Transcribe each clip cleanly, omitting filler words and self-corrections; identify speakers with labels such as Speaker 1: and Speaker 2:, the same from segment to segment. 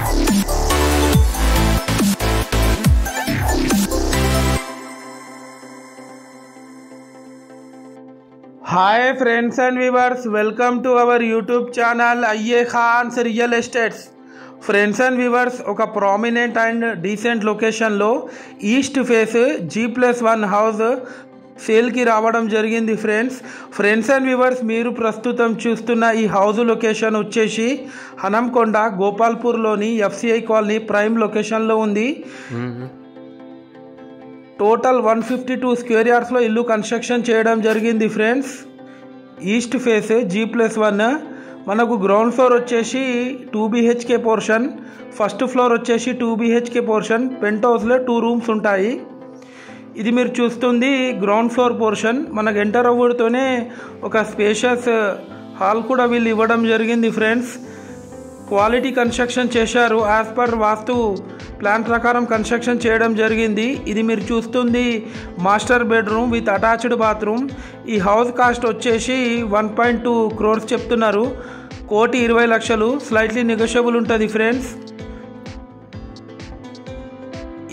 Speaker 1: Hi friends and viewers, welcome to our YouTube channel IE Khan's Real Estates. Friends and viewers, ఒక prominent and decent లొకేషన్లో east face G+1 house సేల్కి రావడం జరిగింది friends and viewers, మీరు ప్రస్తుతం చూస్తున్న ఈ హౌస్ లొకేషన్ వచ్చేసి హనంకొండ గోపాల్పూర్లోని FCI కాలనీ ప్రైమ్ లొకేషన్లో ఉంది. టోటల్ 152 స్క్వేర్ యార్డ్స్లో ఇల్లు కన్స్ట్రక్షన్ చేయడం జరిగింది ఫ్రెండ్స్. ఈస్ట్ ఫేస్ G+1, మనకు గ్రౌండ్ ఫ్లోర్ వచ్చేసి 2 BHK పోర్షన్, ఫస్ట్ ఫ్లోర్ వచ్చేసి 2 BHK పోర్షన్, పెంట్ హౌస్లో 2 రూమ్స్ ఉంటాయి. ఇది మీరు చూస్తుంది గ్రౌండ్ ఫ్లోర్ పోర్షన్. మనకు ఎంటర్ అవ్వడంతోనే ఒక స్పేషియస్ హాల్ కూడా వీళ్ళు ఇవ్వడం జరిగింది ఫ్రెండ్స్. క్వాలిటీ కన్స్ట్రక్షన్ చేశారు, యాజ్ పర్ వాస్తు ప్లాన్ ప్రకారం కన్స్ట్రక్షన్ చేయడం జరిగింది. ఇది మీరు చూస్తుంది master bedroom with attached bathroom. ఈ హౌస్ కాస్ట్ వచ్చేసి 1.2 crores చెప్తున్నారు. 1,20,00,000, స్లైట్లీ నెగోషియబుల్ ఉంటుంది ఫ్రెండ్స్.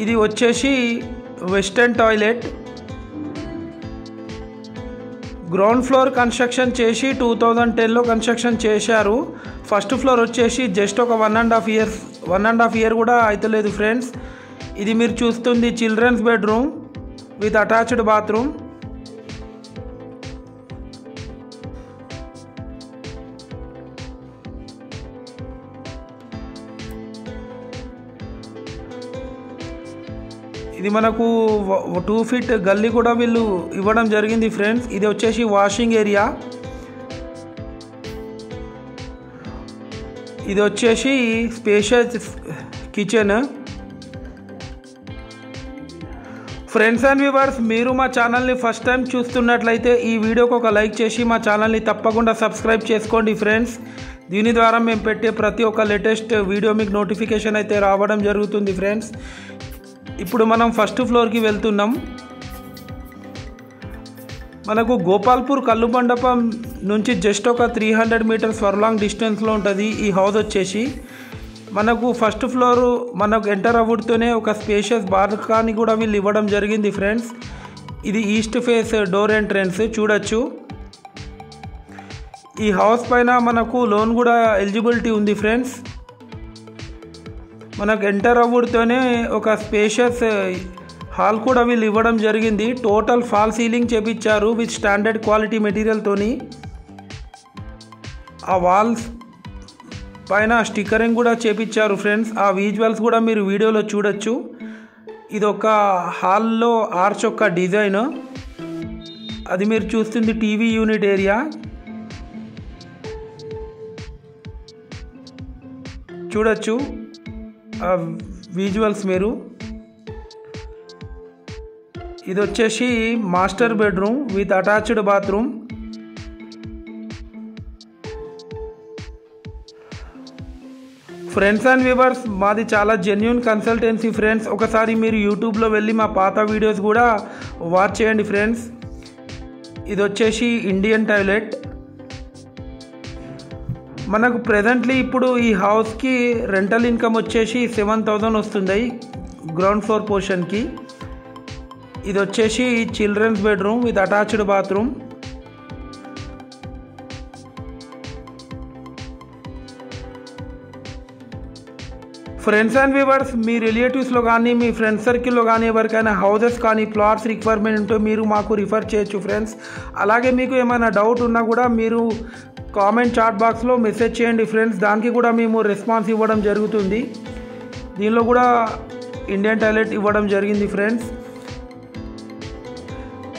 Speaker 1: ఇది వచ్చేసి western toilet. Ground floor construction చేసి 2010లో కన్స్ట్రక్షన్ చేశారు. ఫస్ట్ ఫ్లోర్ వచ్చేసి జస్ట్ ఒక 1.5 year కూడా అవుతలేదు ఫ్రెండ్స్. ఇది మీరు చూస్తుంది children's bedroom with attached bathroom. ఇది మనకు 2 feet గల్లీ కూడా వీళ్ళు ఇవ్వడం జరిగింది ఫ్రెండ్స్. ఇది వచ్చేసి వాషింగ్ ఏరియా. ఇది వచ్చేసి spacious kitchen. Friends and viewers, మీరు మా ఛానల్ని ఫస్ట్ టైం చూస్తున్నట్లయితే ఈ వీడియోకి ఒక లైక్ చేసి మా ఛానల్ని తప్పకుండా సబ్స్క్రైబ్ చేసుకోండి ఫ్రెండ్స్. దీని ద్వారా మేము పెట్టే ప్రతి ఒక్క లేటెస్ట్ వీడియో మీకు నోటిఫికేషన్ అయితే రావడం జరుగుతుంది ఫ్రెండ్స్. ఇప్పుడు మనం ఫస్ట్ ఫ్లోర్కి వెళ్తున్నాం. మనకు గోపాల్పూర్ కల్లు మండపం నుంచి జస్ట్ ఒక 300 meters ఫర్లాంగ్ డిస్టెన్స్లో ఉంటుంది ఈ హౌస్ వచ్చేసి. మనకు ఫస్ట్ ఫ్లోర్ మనకు ఎంటర్ అవ్వడంతోనే ఒక స్పేషియస్ బాల్కనీ కూడా వీళ్ళు ఇవ్వడం జరిగింది ఫ్రెండ్స్. ఇది ఈస్ట్ ఫేస్ డోర్ ఎంట్రెన్స్ చూడొచ్చు. ఈ హౌస్ పైన మనకు లోన్ కూడా ఎలిజిబిలిటీ ఉంది ఫ్రెండ్స్. మనకు ఎంటర్ అవ్వడంతోనే ఒక స్పేషియస్ హాల్ కూడా వీళ్ళు ఇవ్వడం జరిగింది. టోటల్ ఫాల్ సీలింగ్ చేపించారు విత్ స్టాండర్డ్ క్వాలిటీ మెటీరియల్తోని. ఆ వాల్స్ పైన స్టిక్కరింగ్ కూడా చేపించారు ఫ్రెండ్స్. ఆ విజువల్స్ కూడా మీరు వీడియోలో చూడొచ్చు. ఇది ఒక హాల్లో ఆర్చ్ యొక్క డిజైన్. అది మీరు చూస్తుంది టీవీ యూనిట్ ఏరియా చూడొచ్చు. ఆ విజువల్స్ మీరు. ఇది వచ్చేసి master bedroom with attached bathroom. Friends and viewers, మాది చాలా జెన్యూన్ కన్సల్టెన్సీ ఫ్రెండ్స్. ఒకసారి మీరు యూట్యూబ్లో వెళ్ళి మా పాత వీడియోస్ కూడా వాచ్ చేయండి ఫ్రెండ్స్. ఇది వచ్చేసి ఇండియన్ టాయిలెట్. మనకు ప్రెజెంట్లీ ఇప్పుడు ఈ హౌస్కి రెంటల్ ఇన్కమ్ వచ్చేసి 7,000 వస్తుంది గ్రౌండ్ ఫ్లోర్ పోర్షన్కి. ఇది వచ్చేసి children's bedroom with attached bathroom. Friends and viewers, మీ రిలేటివ్స్లో కానీ మీ ఫ్రెండ్స్ సర్కిల్లో కానీ ఎవరికైనా హౌసెస్ కానీ ప్లాట్స్ రిక్వైర్మెంట్ ఉంటే మీరు మాకు రిఫర్ చేయొచ్చు ఫ్రెండ్స్. అలాగే మీకు ఏమైనా డౌట్ ఉన్నా కూడా మీరు కామెంట్ చాట్ బాక్స్లో మెసేజ్ చేయండి ఫ్రెండ్స్. దానికి కూడా మేము రెస్పాన్స్ ఇవ్వడం జరుగుతుంది. దీనిలో కూడా ఇండియన్ టాయిలెట్ ఇవ్వడం జరిగింది ఫ్రెండ్స్.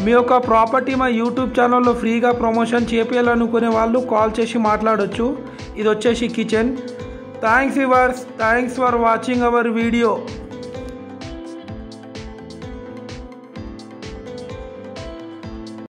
Speaker 1: మీ యొక్క ప్రాపర్టీ మా యూట్యూబ్ ఛానల్లో ఫ్రీగా ప్రమోషన్ చేయాలనుకునే వాళ్ళు కాల్ చేసి మాట్లాడవచ్చు. ఇది వచ్చేసి kitchen. Thanks viewers, thanks for watching our video.